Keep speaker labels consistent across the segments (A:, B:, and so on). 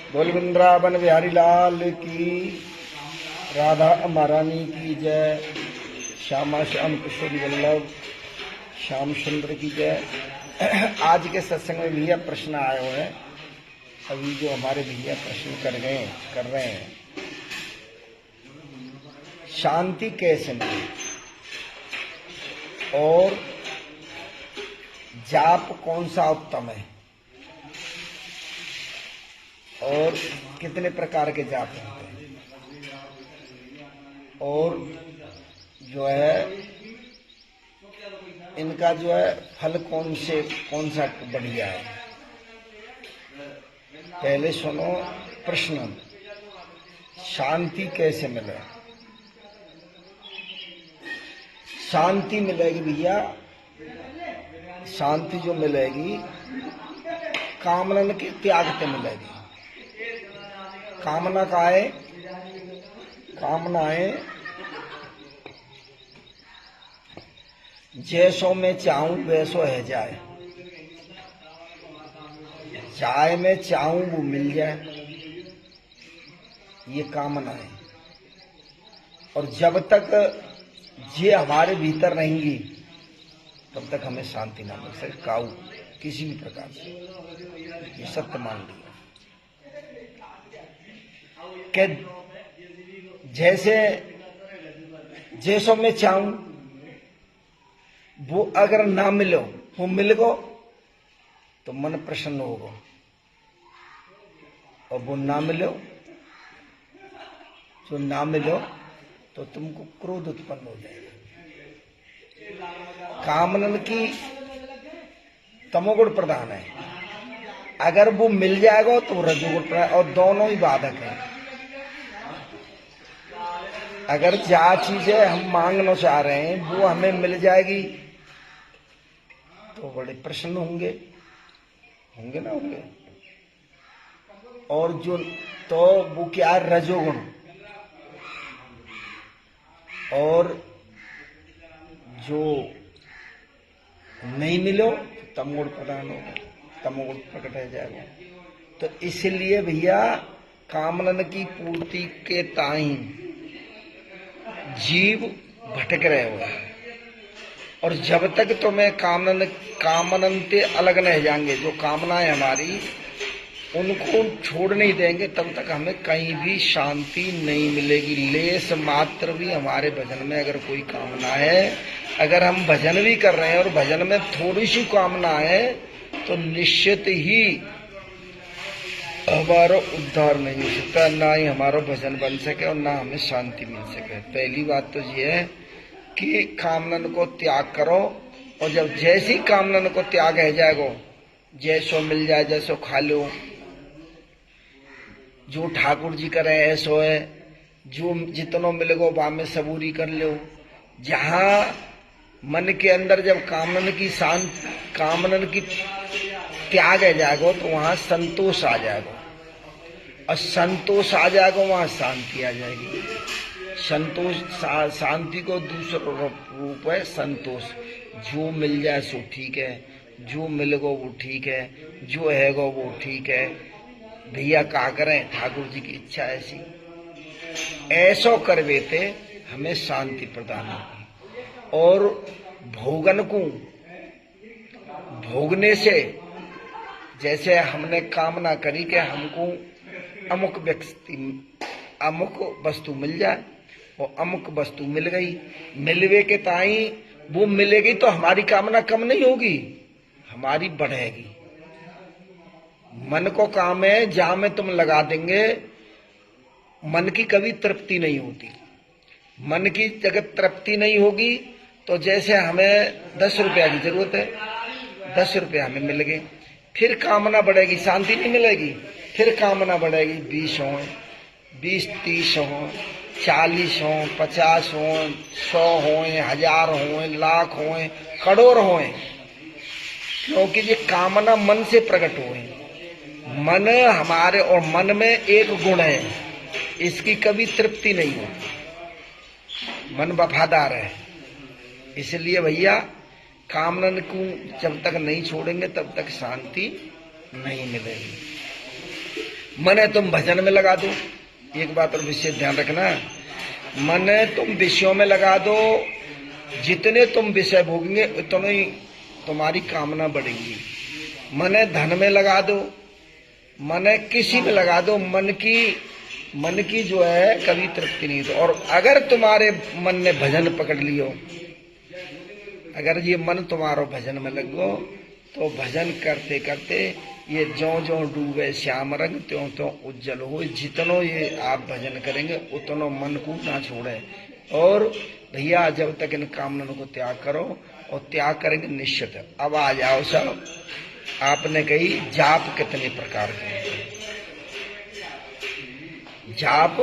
A: बोल वृंदावन बिहारी लाल की, राधा महारानी की जय, श्यामा श्याम किशोरी वल्लभ श्याम सुंदर की जय। आज के सत्संग में भैया प्रश्न आए हुए हैं। अभी जो हमारे भैया प्रश्न कर रहे हैं, शांति कैसे मिले और जाप कौन सा उत्तम है और कितने प्रकार के जाप होते हैं, और जो है इनका जो है फल कौन सा बढ़िया है। पहले सुनो प्रश्न, शांति कैसे मिले। शांति मिलेगी भैया, शांति जो मिलेगी कामना के त्याग से मिलेगी। कामना का है, कामनाएं जैसो मैं चाहूं वैसो है जाए, चाहे मैं चाहूं वो मिल जाए, ये कामना है। और जब तक ये हमारे भीतर रहेंगी तब तक हमें शांति ना मिल सके, काऊ किसी भी प्रकार से। ये सत्य मान लिया कि जैसो मैं चाहूं वो अगर ना मिलो, वो मिल गो तो मन प्रसन्न होगा, और वो ना मिलो, जो ना मिलो तो तुमको क्रोध उत्पन्न हो जाएगा। कामना की तमोगुण प्रधान है, अगर वो मिल जाएगा तो रजोगुण प्रधान, और दोनों ही बाधक है। अगर क्या चीजें हम मांगना चाह रहे हैं वो हमें मिल जाएगी तो बड़े प्रसन्न होंगे ना होंगे। और जो तो वो क्या है, रजोगुण। और जो नहीं मिलो तमोगुण प्रधान होगा, तमोगुण प्रकट हो जाएगा। तो इसलिए भैया कामना की पूर्ति के ताई जीव भटक रहे हो, और जब तक तुम्हें कामनन से अलग नहीं जाएंगे, जो कामनाएं हमारी उनको छोड़ नहीं देंगे, तब तक हमें कहीं भी शांति नहीं मिलेगी। लेस मात्र भी हमारे भजन में अगर कोई कामना है, अगर हम भजन भी कर रहे हैं और भजन में थोड़ी सी कामना है, तो निश्चित ही हमारा उद्धार नहीं हो सकता, ना ही हमारा भजन बन सके और ना हमें शांति मिल सके। पहली बात तो ये है कि कामना को त्याग करो, और जब जैसी कामना को त्याग है जाएगो, जैसो मिल जाए जैसो खा लो, जो ठाकुर जी करे ऐसो है, जो जितनो मिलेगो वहां में सबूरी कर लो। जहां मन के अंदर जब कामना की त्याग है जाएगो तो वहां संतोष आ जाएगा, और संतोष आ जाएगा वहां शांति आ जाएगी। संतोष, शांति को दूसरा रूप है संतोष। जो मिल जाए सो ठीक है, जो मिलेगा वो ठीक है, जो हैगा वो ठीक है। भैया क्या करें, ठाकुर जी की इच्छा ऐसी, ऐसो कर बेते हमें शांति प्रदान होगी। और भोगन को भोगने से, जैसे हमने कामना करी कि हमको अमुक वस्तु मिल जाए, और अमुक वस्तु मिल गई, मिलवे के ताई वो मिलेगी तो हमारी कामना कम नहीं होगी, हमारी बढ़ेगी। मन को काम है, जहां में तुम लगा देंगे मन की कभी तृप्ति नहीं होती। मन की जगह तृप्ति नहीं होगी तो जैसे हमें 10 रुपया की जरूरत है, 10 रुपया हमें मिल गए, फिर कामना बढ़ेगी, शांति नहीं मिलेगी। फिर कामना बढ़ेगी, 20 हो, 20, 30 हो, 40 हो, 50 हो, 100 हो, 1000 हो, लाख हो, करोड़ हो, क्योंकि ये कामना मन से प्रकट हुए। मन हमारे, और मन में एक गुण है, इसकी कभी तृप्ति नहीं होती, मन वफादार है। इसलिए भैया कामना को जब तक नहीं छोड़ेंगे तब तक शांति नहीं मिलेगी। मने तुम भजन में लगा दो। एक बात और विशेष ध्यान रखना, मने तुम विषयों में लगा दो, जितने तुम विषय भोगेंगे उतने ही तुम्हारी कामना बढ़ेगी। मने धन में लगा दो, मने किसी में लगा दो, मन की जो है कभी तृप्ति नहीं। तो और अगर तुम्हारे मन ने भजन पकड़ लियो, अगर ये मन तुम्हारो भजन में लगो, तो भजन करते करते ये ज्यों ज्यों डूबे श्याम रंग त्यों त्यों उज्जवल हो। जितनो ये आप भजन करेंगे उतनो मन को ना छोड़े। और भैया जब तक इन कामनाओं को त्याग करो, और त्याग करेंगे निश्चित। अब आ जाओ सब, आपने कही जाप कितने प्रकार के हैं, जाप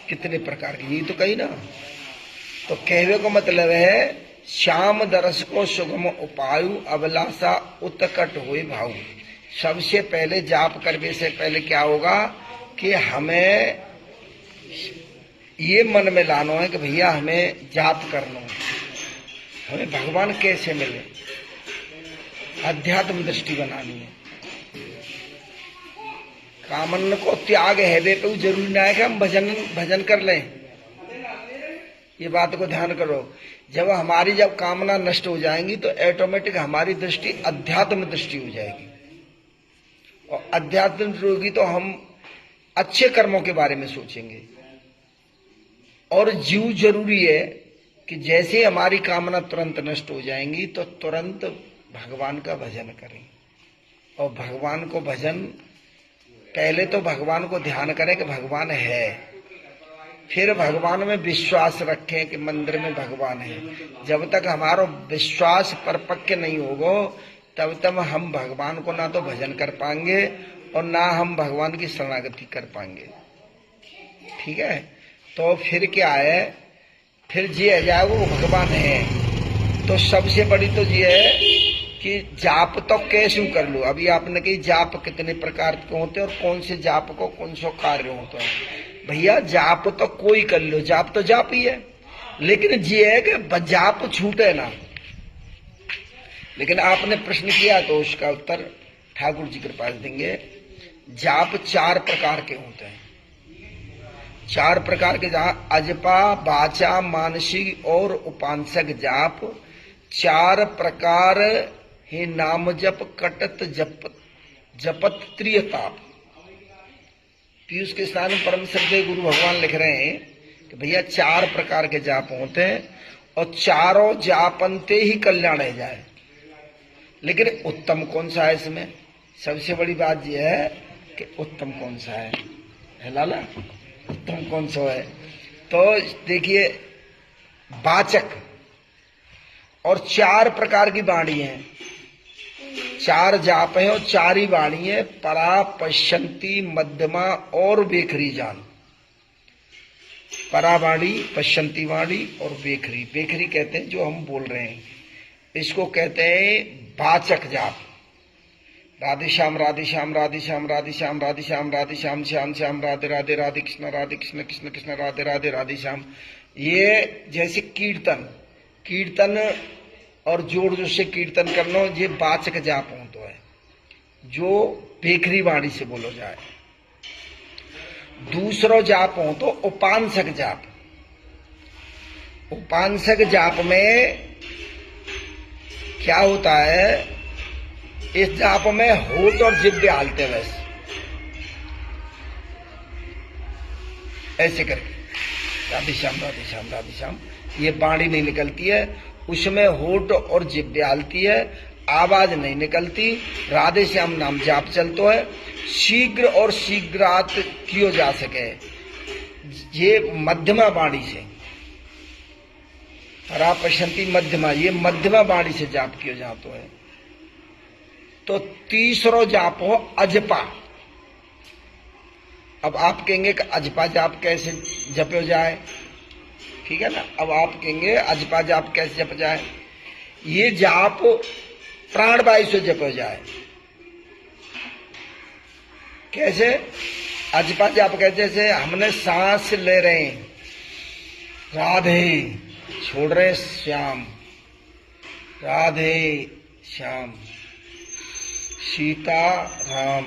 A: कितने प्रकार की, ये तो कही ना। तो कहने को मतलब है श्याम दरस को सुगम उपायु अभिलाषा उत्कट हुए भाव। सबसे पहले जाप करने से पहले क्या होगा कि हमें ये मन में लाना है कि भैया हमें जाप करना है, हमें भगवान कैसे मिले, अध्यात्म दृष्टि बनानी है। कामन को त्याग है दे तो जरूरी ना है कि हम भजन कर लें। ये बात को ध्यान करो, जब हमारी जब कामना नष्ट हो जाएंगी तो ऑटोमेटिक हमारी दृष्टि अध्यात्म दृष्टि हो जाएगी, और अध्यात्म होगी तो हम अच्छे कर्मों के बारे में सोचेंगे। और जीव जरूरी है कि जैसे हमारी कामना तुरंत नष्ट हो जाएंगी तो तुरंत भगवान का भजन करें। और भगवान को भजन, पहले तो भगवान को ध्यान करें कि भगवान है, फिर भगवान में विश्वास रखें कि मंदिर में भगवान है। जब तक हमारा विश्वास परिपक्व नहीं होगा तब तक हम भगवान को ना तो भजन कर पाएंगे और ना हम भगवान की शरणागति कर पाएंगे। ठीक है, तो फिर क्या है, फिर जी है जाए वो भगवान है। तो सबसे बड़ी तो ये है कि जाप तो कैसे कर लो। अभी आपने कही जाप कितने प्रकार के होते हैं और कौन से जाप को कौन सा कार्य होता है। भैया जाप तो कोई कर लो, जाप तो जाप ही है, लेकिन ये है कि जाप छूटे ना। लेकिन आपने प्रश्न किया तो उसका उत्तर ठाकुर जी कृपा से देंगे। जाप 4 प्रकार के होते हैं, 4 प्रकार के, जहां अजपा वाचा मानसिक और उपांसक जाप 4 प्रकार हे नाम जप कटत जपत त्रियताप। पीयूष के स्थान परम श्रद्धेय गुरु भगवान लिख रहे हैं कि भैया 4 प्रकार के जाप होते हैं और चारों जापनते ही कल्याण रह जाए। लेकिन उत्तम कौन सा है इसमें? सबसे बड़ी बात यह है कि उत्तम कौन सा है लाला, उत्तम कौन सा है? तो देखिए, वाचक और 4 प्रकार की वाणी है, 4 जाप है और 4 ही वाणी है, परा पश्यंती मध्यमा और बेखरी जान। परा वाणी, पश्यंती वाणी और बेखरी। बेखरी कहते हैं जो हम बोल रहे हैं, इसको कहते हैं वाचक जाप। राधे श्याम राधे श्याम राधे श्याम राधे श्याम राधे श्याम राधे श्याम श्याम श्याम राधे राधे राधे कृष्ण कृष्ण कृष्ण राधे राधे राधे श्याम। ये जैसे कीर्तन और जोड़ जो से कीर्तन करना, ये वाचक जाप हो तो है जो बेखरी वाणी से बोलो जाए। दूसरो जाप हो तो उपांसक जाप। उपांसक जाप में क्या होता है, इस जाप में होठ और जिब्बे हालते बस ऐसे करके राधे श्याम राधे श्याम राधे श्याम, ये वाणी नहीं निकलती है, उसमें होठ और जिब्बे हालती है, आवाज नहीं निकलती, राधे श्याम नाम जाप चलतो है। शीघ्र और शीघ्रात कियो जा सके, ये मध्यमा वाणी से, परापशंती मध्यमा, ये मध्यमा वाणी से जाप किया जाता है। तो तीसरो जाप हो अजपा। अब आप कहेंगे कि अजपा जाप कैसे जपो जाए, ठीक है ना। अब आप कहेंगे अजपा जाप कैसे जप जाए, ये जाप प्राणवायु से जपो जाए। कैसे? अजपा जाप कहते जैसे हमने सांस ले रहे हैं, राधे छोड़ रहे श्याम, राधे श्याम, सीता राम,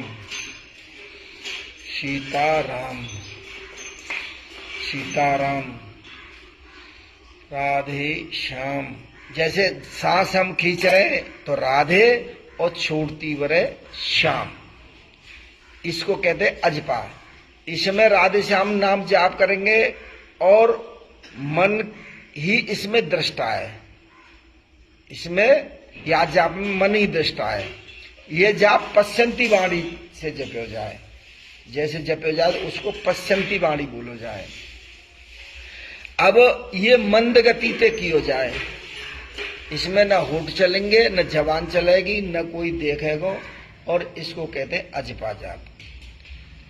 A: सीताराम, सीताराम, राधे श्याम। जैसे सांस हम खींच रहे तो राधे और छोड़ती वरे श्याम, इसको कहते हैं अजपा। इसमें राधे श्याम नाम जाप करेंगे और मन ही इसमें दृष्टा है। इसमें या जाप में मन ही दृष्टा है। ये जाप पश्चंती वाणी से जपो जाए, जैसे जपो जाए उसको पश्चंती वाणी बोलो जाए। अब ये मंद गति पे कियो जाए, इसमें न होठ चलेंगे न जबान चलेगी न कोई देखेगा, और इसको कहते हैं अजपा जाप।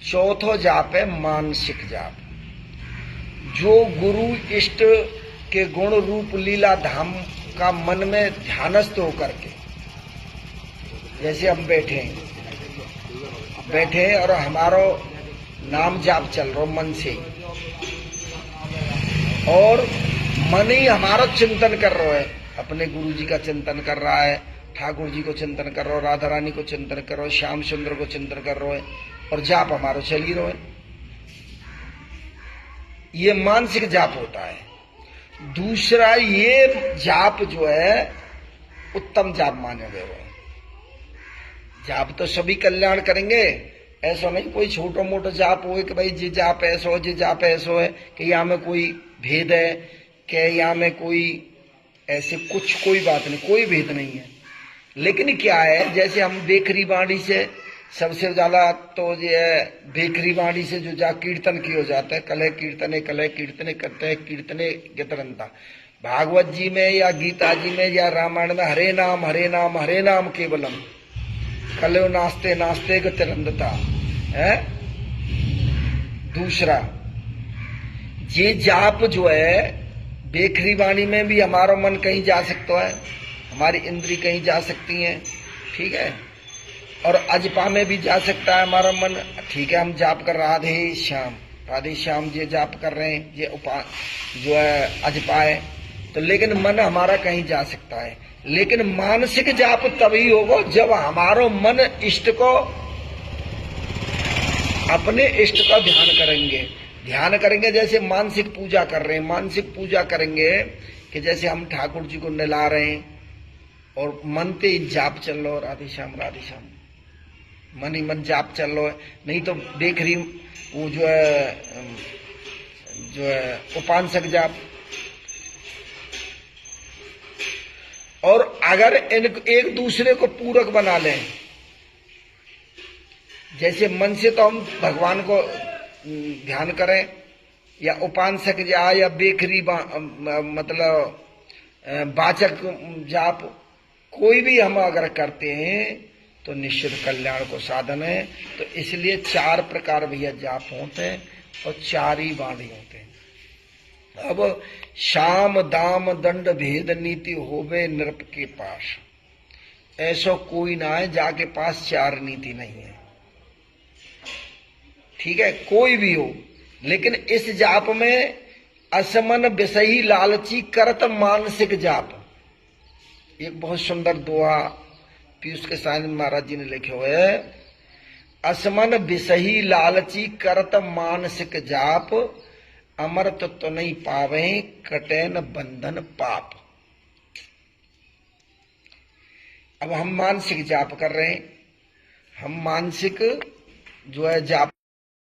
A: चौथो जाप है मानसिक जाप, जो गुरु इष्ट के गुण रूप लीला धाम का मन में ध्यानस्थ होकर के, जैसे हम बैठे और हमारो नाम जाप चल रहा मन से, और मन ही हमारा चिंतन कर रहा है, अपने गुरु जी का चिंतन कर रहा है, ठाकुर जी को चिंतन कर रहा है, राधा रानी को चिंतन कर रहा है, श्याम सुंदर को चिंतन कर रहा है, और जाप हमारा चल ही रहा है। ये मानसिक जाप होता है। दूसरा ये जाप जो है उत्तम जाप माने गए हुए। जाप तो सभी कल्याण करेंगे, ऐसा नहीं कोई छोटा मोटा जाप हो कि भाई जी जाप ऐसा हो, जी जाप ऐसा है कि यहाँ में कोई भेद है, कि यहाँ में कोई ऐसे कुछ, कोई बात नहीं, कोई भेद नहीं है। लेकिन क्या है, जैसे हम बेकरी बाड़ी से सबसे ज्यादा तो ये बेकरी बाड़ी से जो जा कीर्तन किया जाता है, कलह कीर्तने करते हैं, कीर्तने गितरंता। भागवत जी में या गीता जी में या रामायण में हरे नाम हरे नाम हरे नाम केवलम, कलो नास्ते नास्ते गितरंता है। दूसरा ये जाप जो है बेकरी वाणी में भी हमारा मन कहीं जा सकता है, हमारी इंद्री कहीं जा सकती हैं, ठीक है, और अजपा में भी जा सकता है हमारा मन, ठीक है। हम जाप कर राधे श्याम ये जाप कर रहे हैं, ये जो है अजपा है, तो लेकिन मन हमारा कहीं जा सकता है। लेकिन मानसिक जाप तभी होगा जब हमारो मन इष्ट को, अपने इष्ट का ध्यान करेंगे। जैसे मानसिक पूजा कर रहे हैं, मानसिक पूजा करेंगे कि जैसे हम ठाकुर जी को नला रहे हैं और मन पे जाप चल रहा है, राधे श्याम मन ही मन जाप चल रहा है। नहीं तो बेकरी वो जो है उपांसक जाप। और अगर एक दूसरे को पूरक बना लें, जैसे मन से तो हम भगवान को ध्यान करें, या उपांसक या बेकरी मतलब वाचक जाप, कोई भी हम अगर करते हैं तो निश्चित कल्याण को साधन है। तो इसलिए 4 प्रकार भैया जाप होते हैं और 4 ही वाणी होते हैं। अब शाम दाम दंड भेद नीति होवे नृप के पास, ऐसा कोई ना है जाके पास 4 नीति नहीं है, ठीक है, कोई भी हो। लेकिन इस जाप में असमन विषयी लालची करत मानसिक जाप, एक बहुत सुंदर दोहा पीयूष के साथ महाराज जी ने लिखे हुए है, असमन विषयी लालची करत मानसिक जाप, अमृत तो नहीं पावे कटे न बंधन पाप। अब हम मानसिक जाप कर रहे हैं, हम मानसिक जो है जाप